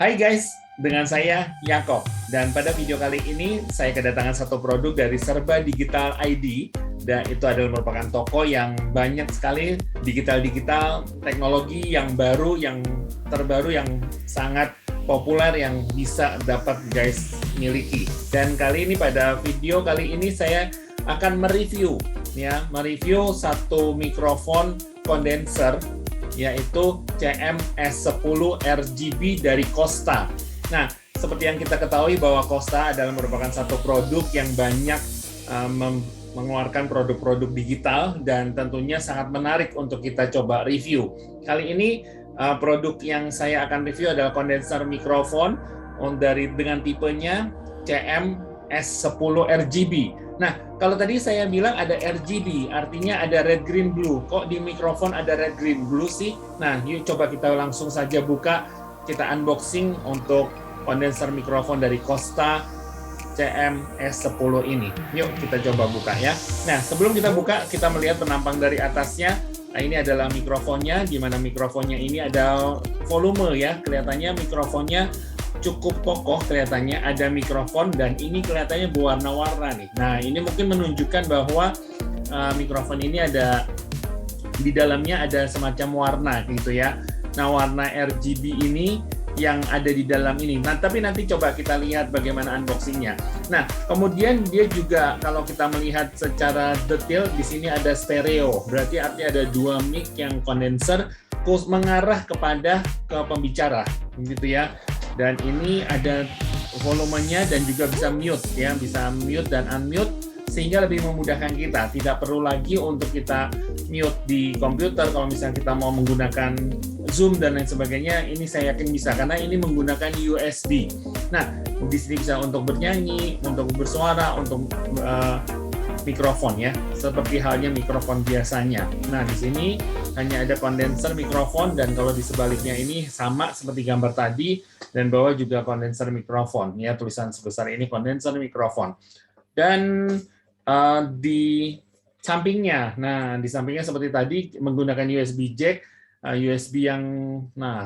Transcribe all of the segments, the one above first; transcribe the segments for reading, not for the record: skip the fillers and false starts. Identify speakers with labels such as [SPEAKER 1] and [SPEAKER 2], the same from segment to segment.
[SPEAKER 1] Hai guys, dengan saya Yakob. Dan pada video kali ini saya kedatangan satu produk dari Serba Digital ID. Dan itu adalah merupakan toko yang banyak sekali digital teknologi yang baru, yang terbaru, yang sangat populer yang bisa dapat guys miliki. Dan kali ini pada video kali ini saya akan mereview satu mikrofon kondenser yaitu CM-S10 RGB dari Kosta. Nah, seperti yang kita ketahui bahwa Kosta adalah merupakan satu produk yang banyak mengeluarkan produk-produk digital dan tentunya sangat menarik untuk kita coba review. Kali ini produk yang saya akan review adalah kondenser mikrofon dengan tipenya CM-S10 RGB. Nah, kalau tadi saya bilang ada RGB, artinya ada red, green, blue. Kok di mikrofon ada red, green, blue sih? Nah, yuk coba kita langsung saja buka, kita unboxing untuk kondenser mikrofon dari Kosta CM-S10 ini. Yuk kita coba buka ya. Nah, sebelum kita buka, kita melihat penampang dari atasnya. Nah, ini adalah mikrofonnya, di mana mikrofonnya ini ada volume ya. Kelihatannya mikrofonnya cukup kokoh, kelihatannya ada mikrofon dan ini kelihatannya berwarna-warna nih. Nah, ini mungkin menunjukkan bahwa mikrofon ini ada di dalamnya ada semacam warna gitu ya. Nah, warna RGB ini yang ada di dalam ini. Nah, tapi nanti coba kita lihat bagaimana unboxingnya. Nah, kemudian dia juga kalau kita melihat secara detail di sini ada stereo. Berarti artinya ada dua mic yang kondenser mengarah ke pembicara gitu ya. Dan ini ada volumenya dan juga bisa mute ya, bisa mute dan unmute sehingga lebih memudahkan kita. Tidak perlu lagi untuk kita mute di komputer kalau misalnya kita mau menggunakan Zoom dan lain sebagainya. Ini saya yakin bisa karena ini menggunakan USB. Nah, di sini bisa untuk bernyanyi, untuk bersuara, untuk mikrofon ya, seperti halnya mikrofon biasanya. Nah, di sini hanya ada kondenser mikrofon dan kalau di sebaliknya ini sama seperti gambar tadi dan bawah juga kondenser mikrofon ya, tulisan sebesar ini kondenser mikrofon. Dan di sampingnya, di sampingnya seperti tadi menggunakan USB jack, USB yang,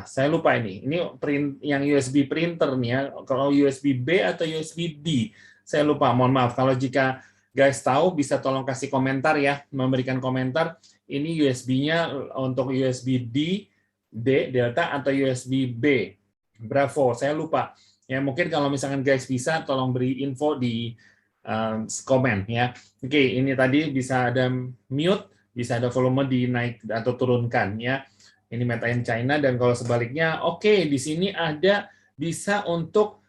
[SPEAKER 1] saya lupa ini yang USB printer nih ya, kalau USB B atau USB D, saya lupa, mohon maaf kalau jika guys tahu bisa tolong kasih komentar ya, memberikan komentar. Ini USB-nya untuk USB D, Delta atau USB B, Bravo, saya lupa. Ya mungkin kalau misalkan guys bisa tolong beri info di komen ya. Oke, ini tadi bisa ada mute, bisa ada volume dinaik atau turunkan ya. Ini made in China dan kalau sebaliknya, oke, di sini ada bisa untuk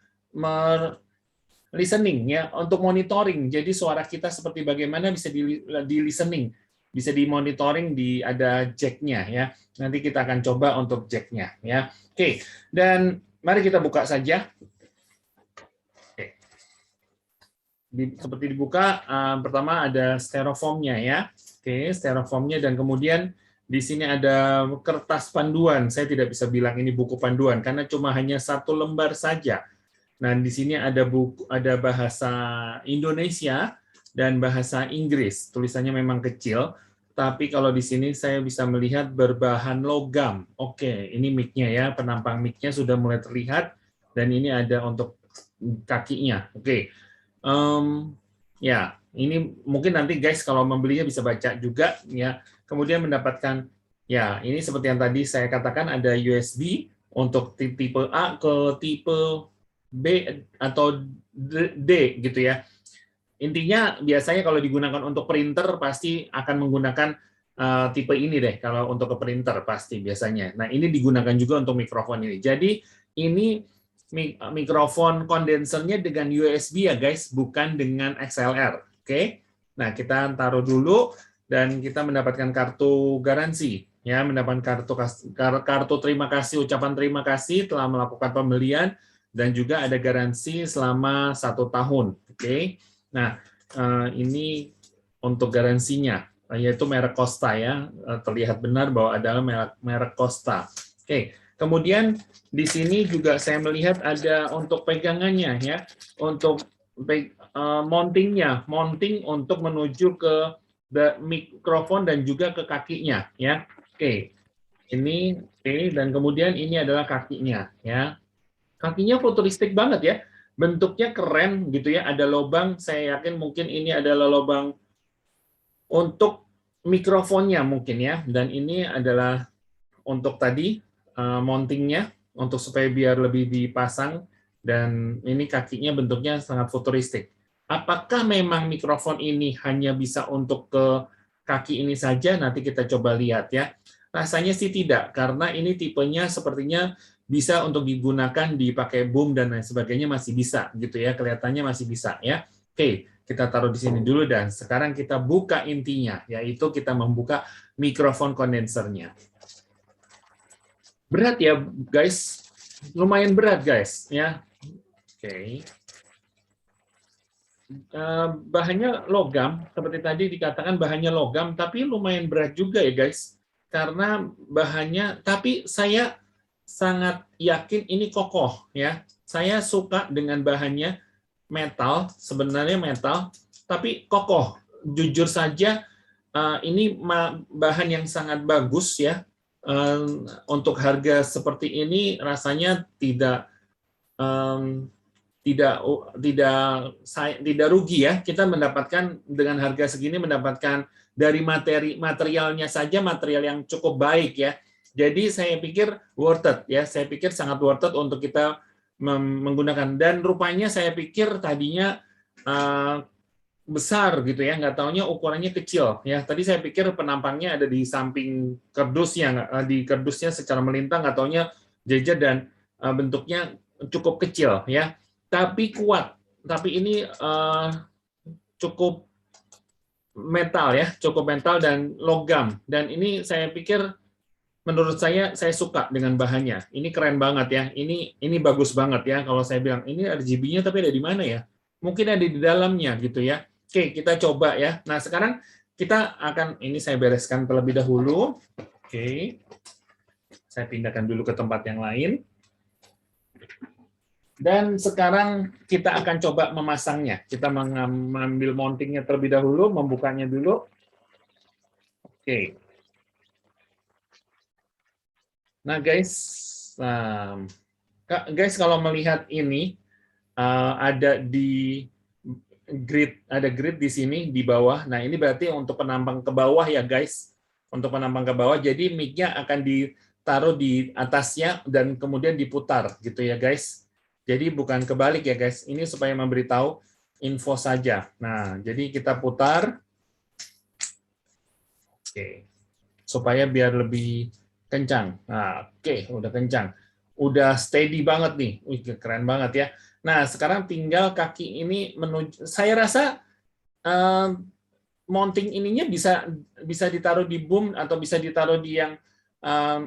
[SPEAKER 1] listening ya, untuk monitoring. Jadi suara kita seperti bagaimana bisa di listening, bisa dimonitoring, ada jack-nya ya. Nanti kita akan coba untuk jack-nya ya. Oke, dan mari kita buka saja. Oke. Seperti dibuka, pertama ada styrofoamnya ya. Oke, styrofoamnya dan kemudian di sini ada kertas panduan. Saya tidak bisa bilang ini buku panduan karena cuma hanya satu lembar saja. Nah, di sini ada bahasa Indonesia dan bahasa Inggris. Tulisannya memang kecil, tapi kalau di sini saya bisa melihat berbahan logam. Oke, ini mic-nya ya, penampang mic-nya sudah mulai terlihat dan ini ada untuk kakinya. Oke. Ya, ini mungkin nanti guys kalau membelinya bisa baca juga ya. Kemudian mendapatkan ya, ini seperti yang tadi saya katakan ada USB untuk tipe A ke tipe B atau D gitu ya. Intinya biasanya kalau digunakan untuk printer pasti akan menggunakan tipe ini deh, kalau untuk ke printer pasti biasanya. Nah, ini digunakan juga untuk mikrofon ini. Jadi ini mikrofon kondensernya dengan USB ya guys, bukan dengan XLR. Oke. Nah, kita taruh dulu dan kita mendapatkan kartu garansi ya, mendapatkan kartu terima kasih, ucapan terima kasih telah melakukan pembelian. Dan juga ada garansi selama 1 tahun. Oke. Nah, ini untuk garansinya, yaitu merek Kosta ya. Terlihat benar bahwa adalah merek Kosta. Oke. Kemudian di sini juga saya melihat ada untuk pegangannya ya, untuk mountingnya, mounting untuk menuju ke mikrofon dan juga ke kakinya ya. Oke. Ini dan kemudian ini adalah kakinya ya. Kakinya futuristik banget ya. Bentuknya keren gitu ya. Ada lubang, saya yakin mungkin ini adalah lubang untuk mikrofonnya mungkin ya. Dan ini adalah untuk tadi mountingnya untuk supaya biar lebih dipasang, dan ini kakinya bentuknya sangat futuristik. Apakah memang mikrofon ini hanya bisa untuk ke kaki ini saja? Nanti kita coba lihat ya. Rasanya sih tidak, karena ini tipenya sepertinya bisa untuk digunakan dipakai boom dan lain sebagainya, masih bisa gitu ya, kelihatannya masih bisa ya. Oke, kita taruh di sini dulu dan sekarang kita buka intinya, yaitu kita membuka mikrofon kondensernya. Berat ya guys, lumayan berat guys ya. Oke. Bahannya logam, seperti tadi dikatakan bahannya logam, tapi lumayan berat juga ya guys, karena bahannya. Tapi saya sangat yakin ini kokoh ya. Saya suka dengan bahannya, metal, sebenarnya metal, tapi kokoh. Jujur saja, ini bahan yang sangat bagus ya. Untuk harga seperti ini rasanya tidak tidak rugi ya. Kita mendapatkan dengan harga segini, mendapatkan dari materialnya saja, material yang cukup baik ya. Jadi saya pikir worth it ya. Saya pikir sangat worth it untuk kita menggunakan. Dan rupanya saya pikir tadinya besar gitu ya, nggak taunya ukurannya kecil ya. Tadi saya pikir penampangnya ada di samping kardusnya, di kardusnya secara melintang, nggak taunya jejer dan bentuknya cukup kecil ya, tapi kuat. Tapi ini cukup metal ya, cukup metal dan logam. Dan ini saya pikir, menurut saya suka dengan bahannya. Ini keren banget ya. Ini bagus banget ya. Kalau saya bilang ini RGB-nya, tapi ada di mana ya? Mungkin ada di dalamnya gitu ya. Oke, kita coba ya. Nah, sekarang kita akan, ini saya bereskan terlebih dahulu. Oke. Saya pindahkan dulu ke tempat yang lain. Dan sekarang kita akan coba memasangnya. Kita mengambil mountingnya terlebih dahulu, membukanya dulu. Oke. Nah, guys, kalau melihat ini, ada di ada grid di sini di bawah. Nah, ini berarti untuk penampang ke bawah ya guys, untuk penampang ke bawah. Jadi mic-nya akan ditaruh di atasnya dan kemudian diputar gitu ya guys. Jadi bukan kebalik ya guys. Ini supaya memberitahu info saja. Nah, jadi kita putar. Oke. Supaya biar lebih kencang. Nah, oke, udah kencang. Udah steady banget nih. Wih, keren banget ya. Nah, sekarang tinggal kaki ini menuju, saya rasa mounting ininya bisa ditaruh di boom atau bisa ditaruh di yang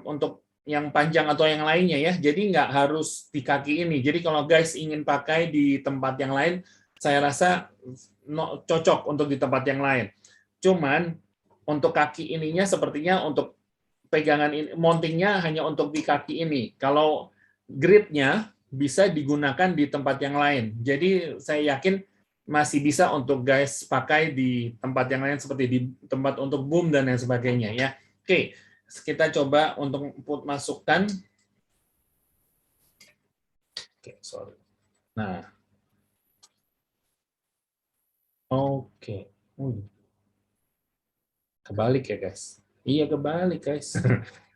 [SPEAKER 1] untuk yang panjang atau yang lainnya ya. Jadi nggak harus di kaki ini. Jadi kalau guys ingin pakai di tempat yang lain, saya rasa cocok untuk di tempat yang lain. Cuman untuk kaki ininya sepertinya untuk pegangan ini, mountingnya hanya untuk di kaki ini. Kalau gridnya bisa digunakan di tempat yang lain. Jadi saya yakin masih bisa untuk guys pakai di tempat yang lain, seperti di tempat untuk boom dan lain sebagainya ya. Oke, kita coba untuk masukkan. Oke, sorry. Nah, oke. Kebalik ya guys. Iya kebalik guys.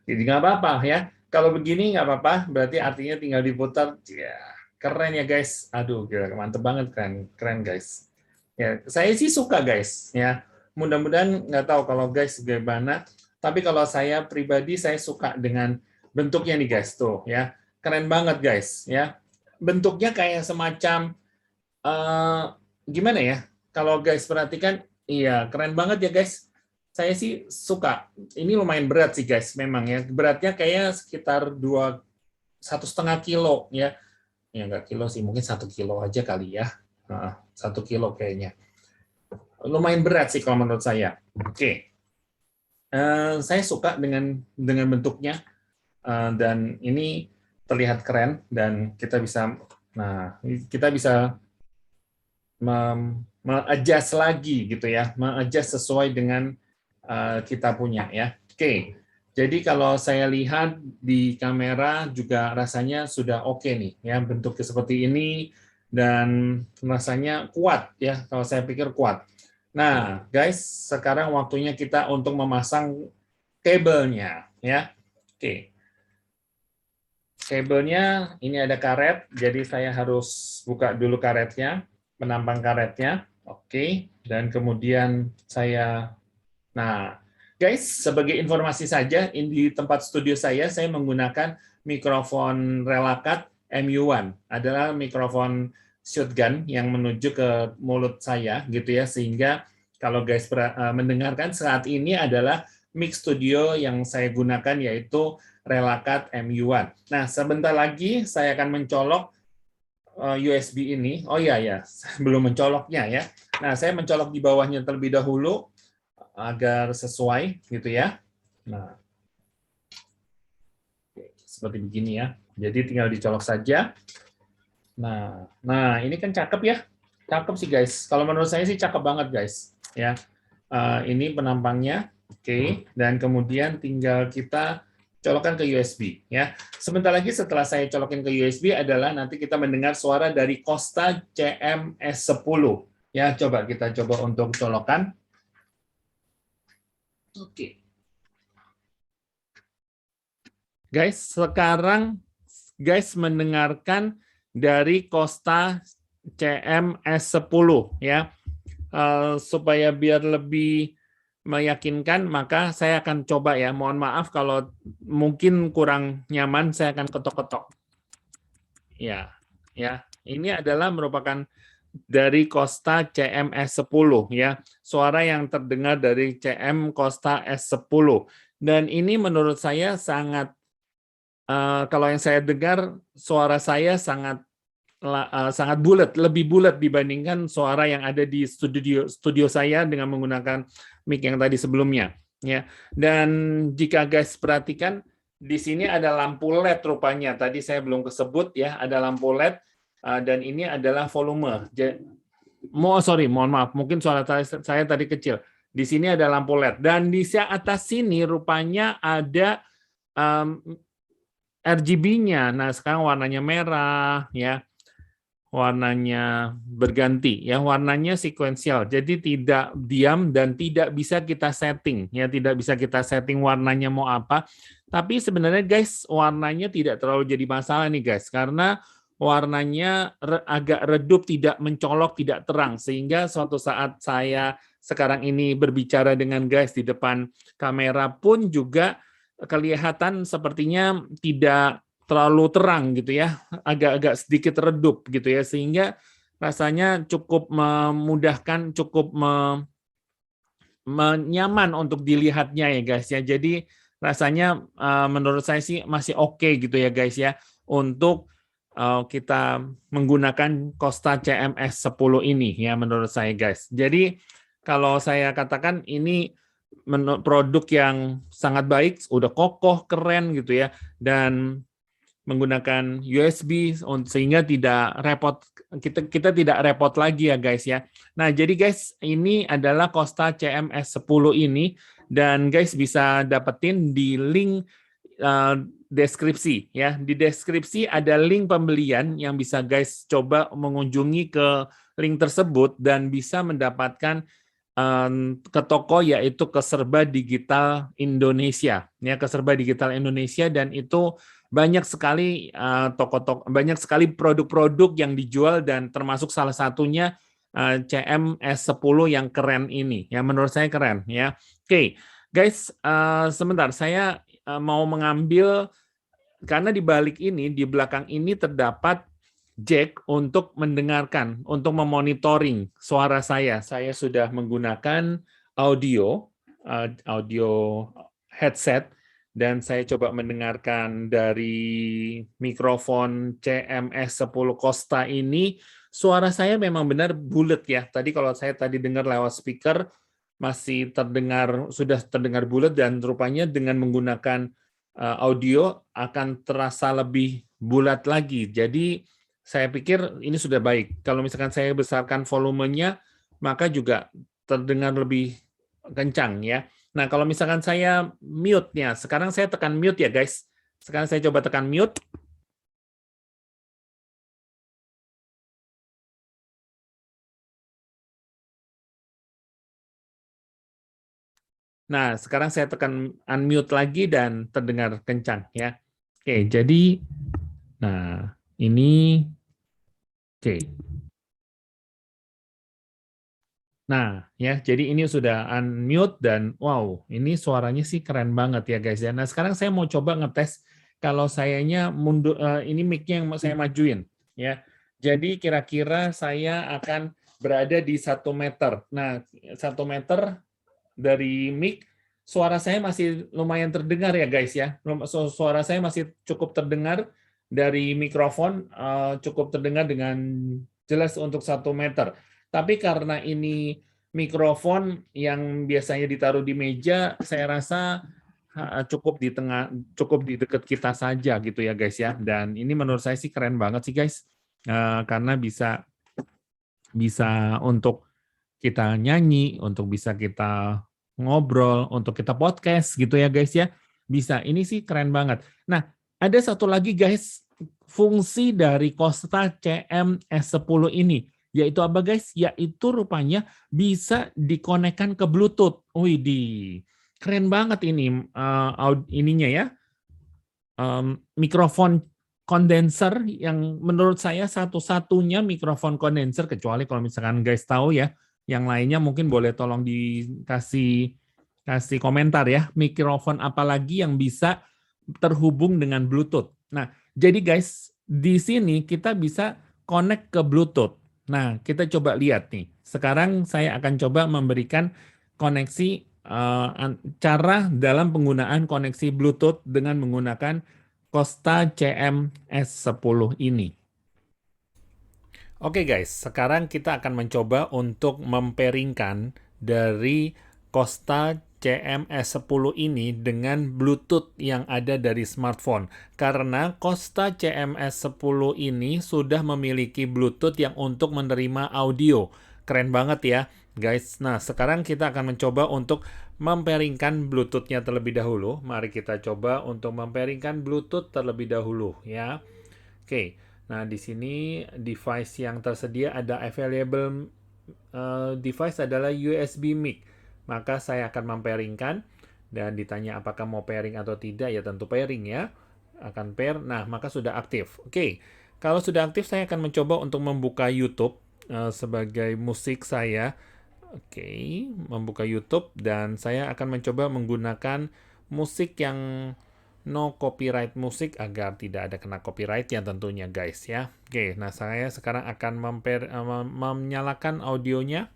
[SPEAKER 1] Jadi nggak apa-apa ya. Kalau begini nggak apa-apa, berarti artinya tinggal diputar. Ya, keren ya guys. Aduh, gila, mantep banget, keren guys. Ya, saya sih suka guys. Ya, mudah-mudahan, nggak tahu kalau guys gimana. Tapi kalau saya pribadi saya suka dengan bentuknya nih guys tuh ya. Keren banget guys ya. Bentuknya kayak semacam gimana ya? Kalau guys perhatikan, iya keren banget ya guys. Saya sih suka. Ini lumayan berat sih guys, memang ya. Beratnya kayak sekitar 1,5 kilo ya. Ya nggak kilo sih, mungkin 1 kilo aja kali ya. 1 kilo kayaknya. Lumayan berat sih kalau menurut saya. Oke. Saya suka dengan bentuknya, dan ini terlihat keren, dan kita bisa adjust lagi gitu ya, adjust sesuai dengan kita punya ya. Oke, Jadi kalau saya lihat di kamera juga rasanya sudah oke nih, ya bentuknya seperti ini dan rasanya kuat ya. Kalau saya pikir kuat. Nah, guys, sekarang waktunya kita untuk memasang kabelnya, ya. Oke, kabelnya ini ada karet, jadi saya harus buka dulu karetnya, menampang karetnya. Oke, dan kemudian saya. Nah, guys, sebagai informasi saja, di tempat studio saya menggunakan mikrofon Relacat MU1. Adalah mikrofon shotgun yang menuju ke mulut saya, gitu ya. Sehingga kalau guys mendengarkan saat ini adalah mic studio yang saya gunakan, yaitu Relacat MU1. Nah, sebentar lagi saya akan mencolok USB ini. Oh iya, ya, belum mencoloknya ya. Nah, saya mencolok di bawahnya terlebih dahulu, agar sesuai gitu ya. Nah, seperti begini ya. Jadi tinggal dicolok saja. Nah, ini kan cakep ya. Cakep sih guys. Kalau menurut saya sih cakep banget guys. Ya, ini penampangnya. Oke. Dan kemudian tinggal kita colokkan ke USB ya. Sebentar lagi setelah saya colokin ke USB adalah nanti kita mendengar suara dari Kosta CMS10. Ya, coba kita coba untuk colokan. Oke. Guys, sekarang guys mendengarkan dari Kosta CMS10 ya. Supaya biar lebih meyakinkan, maka saya akan coba ya. Mohon maaf kalau mungkin kurang nyaman, saya akan ketok-ketok. Ya, ya. Ini adalah merupakan dari Kosta CMS10 ya. Suara yang terdengar dari CM Kosta S10. Dan ini menurut saya sangat kalau yang saya dengar suara saya sangat bulat, lebih bulat dibandingkan suara yang ada di studio saya dengan menggunakan mic yang tadi sebelumnya ya. Dan jika guys perhatikan di sini ada lampu LED rupanya. Tadi saya belum kesebut ya, ada lampu LED dan ini adalah volume. Mohon maaf, mungkin suara saya tadi kecil. Di sini ada lampu LED dan di atas sini rupanya ada RGB-nya. Nah, sekarang warnanya merah ya. Warnanya berganti ya, warnanya sekuensial. Jadi tidak diam dan tidak bisa kita setting ya, tidak bisa kita setting warnanya mau apa. Tapi sebenarnya guys, warnanya tidak terlalu jadi masalah nih guys, karena warnanya agak redup, tidak mencolok, tidak terang, sehingga suatu saat saya sekarang ini berbicara dengan guys di depan kamera pun juga kelihatan sepertinya tidak terlalu terang gitu ya, agak-agak sedikit redup gitu ya, sehingga rasanya cukup memudahkan, cukup nyaman untuk dilihatnya ya guys ya. Jadi rasanya menurut saya sih masih oke gitu ya guys ya, untuk kita menggunakan Kosta CMS10 ini ya menurut saya guys. Jadi kalau saya katakan ini produk yang sangat baik, udah kokoh, keren gitu ya, dan menggunakan USB sehingga tidak repot, kita tidak repot lagi ya guys ya. Nah, jadi guys, ini adalah Kosta CMS10 ini, dan guys bisa dapetin di link deskripsi ya. Di deskripsi ada link pembelian yang bisa guys coba mengunjungi ke link tersebut dan bisa mendapatkan ke toko, yaitu ke Serba Digital Indonesia ya, ke Serba Digital Indonesia, dan itu banyak sekali toko-toko, banyak sekali produk-produk yang dijual, dan termasuk salah satunya CMS10 yang keren ini ya, menurut saya keren ya. Oke guys, sebentar saya mau mengambil, karena di balik ini, di belakang ini terdapat jack untuk mendengarkan, untuk memonitoring suara saya. Saya sudah menggunakan audio headset, dan saya coba mendengarkan dari mikrofon CMS10 Kosta ini. Suara saya memang benar bulat ya. Tadi kalau saya tadi dengar lewat speaker masih terdengar, sudah terdengar bulat, dan rupanya dengan menggunakan audio akan terasa lebih bulat lagi. Jadi saya pikir ini sudah baik. Kalau misalkan saya besarkan volumenya, maka juga terdengar lebih kencang ya. Nah, kalau misalkan saya mute-nya, sekarang saya tekan mute ya, guys. Sekarang saya coba tekan mute. Nah, sekarang saya tekan unmute lagi dan terdengar kencang ya. Oke, jadi nah ini oke. Nah, ya, jadi ini sudah unmute dan wow, ini suaranya sih keren banget ya guys ya. Nah, sekarang saya mau coba ngetes kalau sayanya mundur ini mic-nya yang mau saya majuin ya. Jadi kira-kira saya akan berada di 1 meter. Nah, 1 meter dari mic, suara saya masih lumayan terdengar ya guys ya. Suara saya masih cukup terdengar dari mikrofon, cukup terdengar dengan jelas untuk 1 meter. Tapi karena ini mikrofon yang biasanya ditaruh di meja, saya rasa cukup di tengah, cukup di dekat kita saja gitu ya guys ya. Dan ini menurut saya sih keren banget sih guys, karena bisa bisa untuk kita nyanyi, untuk bisa kita ngobrol, untuk kita podcast gitu ya guys ya. Bisa, ini sih keren banget. Nah, ada satu lagi guys, fungsi dari Kosta CM-S10 ini. Yaitu apa guys? Yaitu rupanya bisa dikonekkan ke Bluetooth. Widih, keren banget ini ininya ya. Mikrofon kondenser yang menurut saya satu-satunya mikrofon kondenser, kecuali kalau misalkan guys tahu ya, yang lainnya mungkin boleh tolong kasih komentar ya, mikrofon apalagi yang bisa terhubung dengan Bluetooth. Nah, jadi guys, di sini kita bisa connect ke Bluetooth. Nah, kita coba lihat nih. Sekarang saya akan coba memberikan koneksi cara dalam penggunaan koneksi Bluetooth dengan menggunakan Kosta CM-S10 ini. Oke guys, sekarang kita akan mencoba untuk memperingkan dari Kosta CM-S10 ini dengan Bluetooth yang ada dari smartphone. Karena Kosta CM-S10 ini sudah memiliki Bluetooth yang untuk menerima audio. Keren banget ya guys. Nah, sekarang kita akan mencoba untuk memperingkan Bluetooth-nya terlebih dahulu. Mari kita coba untuk memperingkan Bluetooth terlebih dahulu ya. Oke. Nah, di sini device yang tersedia ada available device adalah USB mic. Maka saya akan memperingkan dan ditanya apakah mau pairing atau tidak, ya tentu pairing ya. Akan pair. Nah, maka sudah aktif. Oke. Kalau sudah aktif saya akan mencoba untuk membuka YouTube sebagai musik saya. Oke, membuka YouTube dan saya akan mencoba menggunakan musik yang no copyright musik agar tidak ada kena copyright ya tentunya guys ya. Oke, nah saya sekarang akan menyalakan audionya.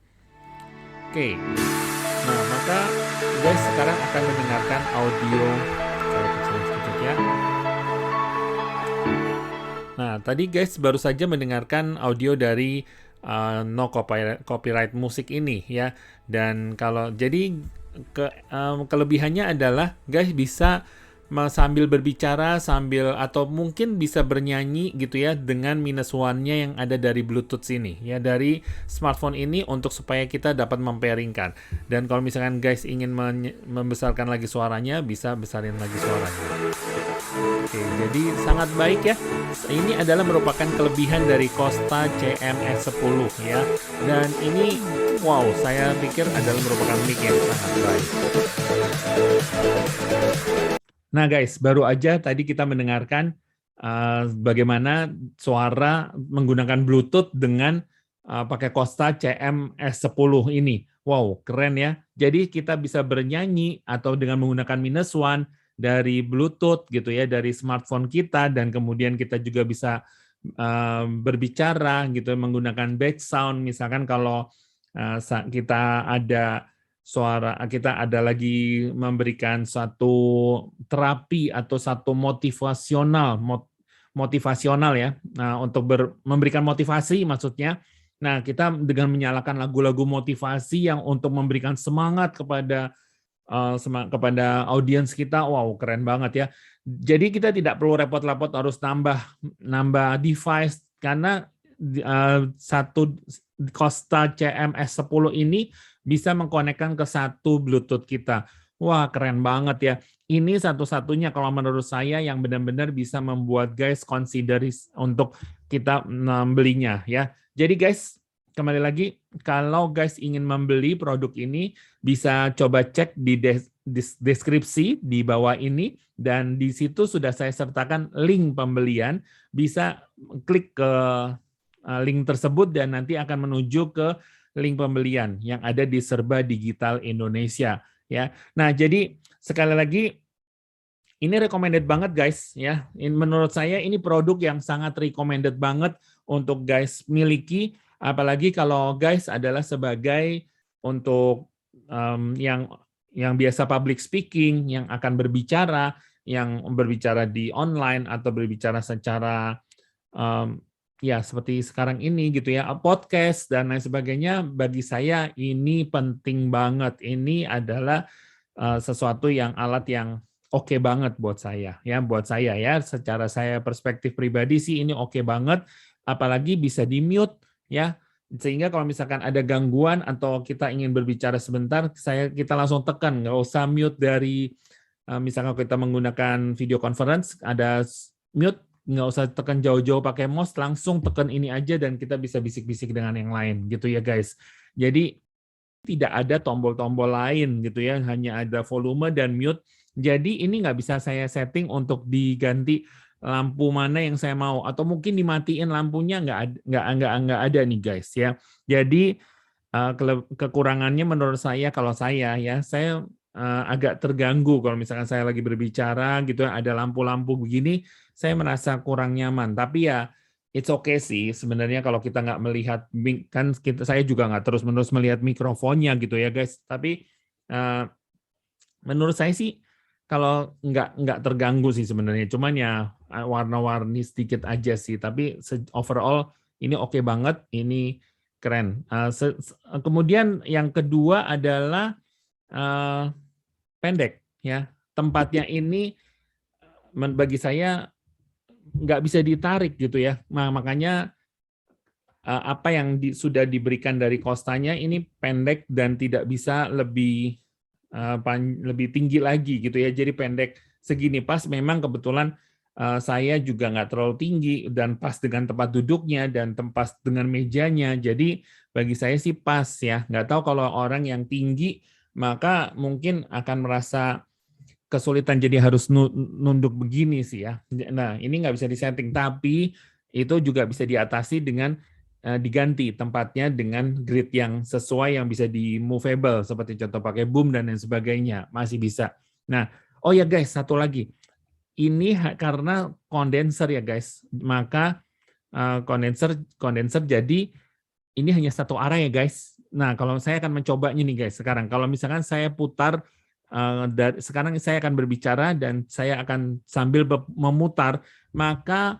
[SPEAKER 1] Oke, nah maka guys sekarang akan mendengarkan audio. Saya kecilin sedikit ya. Nah tadi guys baru saja mendengarkan audio dari no copyright musik ini ya. Dan kalau jadi kelebihannya adalah guys bisa sambil berbicara sambil atau mungkin bisa bernyanyi gitu ya dengan minus one-nya yang ada dari Bluetooth sini ya, dari smartphone ini untuk supaya kita dapat mempairingkan. Dan kalau misalkan guys ingin membesarkan lagi suaranya, bisa besarin lagi suaranya. Oke, jadi sangat baik ya. Ini adalah merupakan kelebihan dari Kosta CM-S10 ya. Dan ini wow, saya pikir adalah merupakan mic yang sangat baik. Nah guys, baru aja tadi kita mendengarkan bagaimana suara menggunakan Bluetooth dengan pakai Kosta CM-S10 ini. Wow, keren ya. Jadi kita bisa bernyanyi atau dengan menggunakan minus one dari Bluetooth gitu ya, dari smartphone kita, dan kemudian kita juga bisa berbicara gitu menggunakan back sound. Misalkan kalau kita ada suara, kita ada lagi memberikan satu terapi atau satu motivasional ya, nah, untuk memberikan motivasi maksudnya. Nah, kita dengan menyalakan lagu-lagu motivasi yang untuk memberikan semangat kepada audiens kita, wow keren banget ya. Jadi kita tidak perlu repot-repot harus nambah device karena satu Kosta CM-S10 ini bisa mengkonekkan ke satu Bluetooth kita. Wah, keren banget ya. Ini satu-satunya kalau menurut saya yang benar-benar bisa membuat guys consider untuk kita membelinya ya. Jadi guys, kembali lagi, kalau guys ingin membeli produk ini, bisa coba cek di deskripsi di bawah ini, dan di situ sudah saya sertakan link pembelian. Bisa klik ke link tersebut dan nanti akan menuju ke link pembelian yang ada di Serba Digital Indonesia. Ya, nah jadi sekali lagi ini recommended banget guys ya. Menurut saya ini produk yang sangat recommended banget untuk guys miliki, apalagi kalau guys adalah sebagai untuk yang biasa public speaking, yang akan berbicara, yang berbicara di online atau berbicara secara ya seperti sekarang ini gitu ya, podcast dan lain sebagainya. Bagi saya ini penting banget. Ini adalah sesuatu yang alat yang oke banget buat saya ya. Secara saya perspektif pribadi sih ini oke banget, apalagi bisa di-mute ya. Sehingga kalau misalkan ada gangguan atau kita ingin berbicara sebentar, kita langsung tekan, nggak usah mute dari misalkan kita menggunakan video conference, ada mute, nggak usah tekan jauh-jauh pakai mouse, langsung tekan ini aja dan kita bisa bisik-bisik dengan yang lain gitu ya guys. Jadi tidak ada tombol-tombol lain gitu ya, hanya ada volume dan mute. Jadi ini nggak bisa saya setting untuk diganti lampu mana yang saya mau, atau mungkin dimatiin lampunya, nggak ada nih guys ya. Jadi kekurangannya menurut saya, kalau saya agak terganggu kalau misalkan saya lagi berbicara gitu, ada lampu-lampu begini, saya merasa kurang nyaman. Tapi ya it's okay sih sebenarnya kalau kita nggak melihat, kan saya juga nggak terus-menerus melihat mikrofonnya gitu ya guys. Tapi menurut saya sih kalau nggak terganggu sih sebenarnya. Cuman ya warna-warni sedikit aja sih. Tapi overall ini oke banget, ini keren. Kemudian yang kedua adalah pendek ya. Tempatnya ini bagi saya nggak bisa ditarik gitu ya. Nah, makanya apa yang sudah diberikan dari Kostanya ini pendek dan tidak bisa lebih tinggi lagi gitu ya. Jadi pendek segini pas. Memang kebetulan saya juga nggak terlalu tinggi dan pas dengan tempat duduknya dan pas dengan mejanya. Jadi bagi saya sih pas ya. Nggak tahu kalau orang yang tinggi maka mungkin akan merasa kesulitan, jadi harus nunduk begini sih ya. Nah, ini nggak bisa disetting, tapi itu juga bisa diatasi dengan diganti tempatnya dengan grid yang sesuai, yang bisa di movable, seperti contoh pakai boom dan lain sebagainya, masih bisa. Nah, oh ya guys, satu lagi. Ini karena kondenser ya guys, maka kondenser jadi ini hanya satu arah ya guys. Nah, kalau saya akan mencobanya nih guys sekarang. Kalau misalkan saya putar, sekarang saya akan berbicara dan saya akan sambil memutar, maka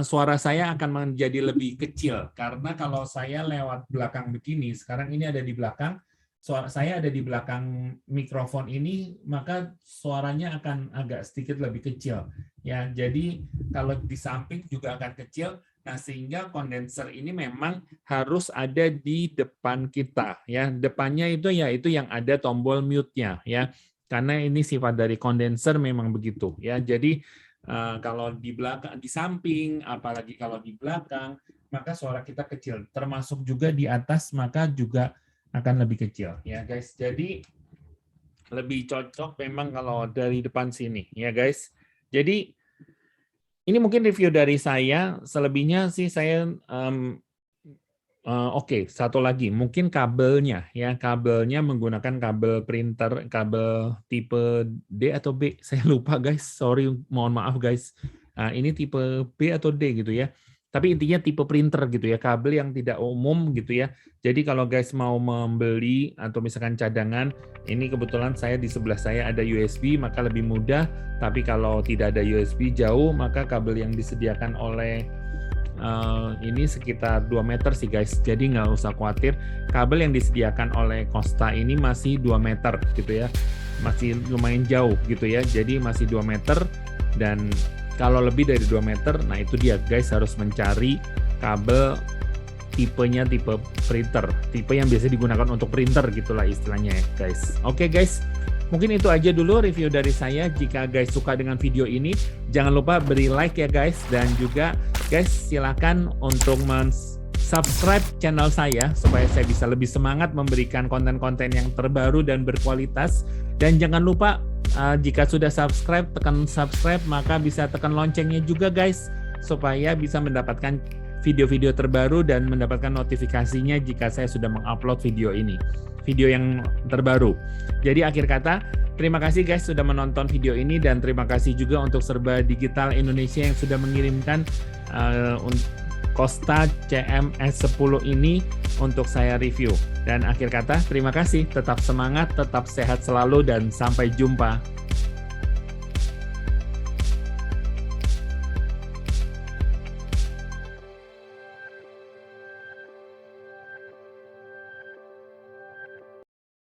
[SPEAKER 1] suara saya akan menjadi lebih kecil. Karena kalau saya lewat belakang begini, sekarang ini ada di belakang, suara saya ada di belakang mikrofon ini, maka suaranya akan agak sedikit lebih kecil. Ya, jadi kalau di samping juga akan kecil. Nah, sehingga kondenser ini memang harus ada di depan kita ya. Depannya itu yang ada tombol mute-nya ya. Karena ini sifat dari kondenser memang begitu ya. Jadi kalau di belakang, di samping, apalagi kalau di belakang, maka suara kita kecil. Termasuk juga di atas, maka juga akan lebih kecil ya guys. Jadi lebih cocok memang kalau dari depan sini ya guys. Jadi ini mungkin review dari saya. Selebihnya sih saya oke, satu lagi mungkin kabelnya ya. Kabelnya menggunakan kabel printer, kabel tipe D atau B, saya lupa guys. Sorry, mohon maaf guys. Ini tipe B atau D gitu ya. Tapi intinya tipe printer gitu ya, kabel yang tidak umum gitu ya. Jadi kalau guys mau membeli atau misalkan cadangan, ini kebetulan saya di sebelah saya ada USB, maka lebih mudah. Tapi kalau tidak ada USB jauh, maka kabel yang disediakan oleh ini sekitar 2 meter sih guys. Jadi nggak usah khawatir. Kabel yang disediakan oleh Kosta ini masih 2 meter gitu ya. Masih lumayan jauh gitu ya. Jadi masih 2 meter, dan kalau lebih dari 2 meter, nah itu dia guys, harus mencari kabel tipenya tipe printer, tipe yang biasa digunakan untuk printer gitulah istilahnya ya guys. Oke guys, Mungkin itu aja dulu review dari saya. Jika guys suka dengan video ini, jangan lupa beri like ya guys. Dan juga guys silakan untuk subscribe channel saya supaya saya bisa lebih semangat memberikan konten-konten yang terbaru dan berkualitas. Dan jangan lupa jika sudah subscribe, tekan subscribe, maka bisa tekan loncengnya juga guys, supaya bisa mendapatkan video-video terbaru dan mendapatkan notifikasinya jika saya sudah mengupload video ini, video yang terbaru. Jadi akhir kata, terima kasih guys sudah menonton video ini, dan terima kasih juga untuk Serba Digital Indonesia yang sudah mengirimkan Kosta CMS10 ini untuk saya review. Dan akhir kata, terima kasih, tetap semangat, tetap sehat selalu, dan sampai jumpa.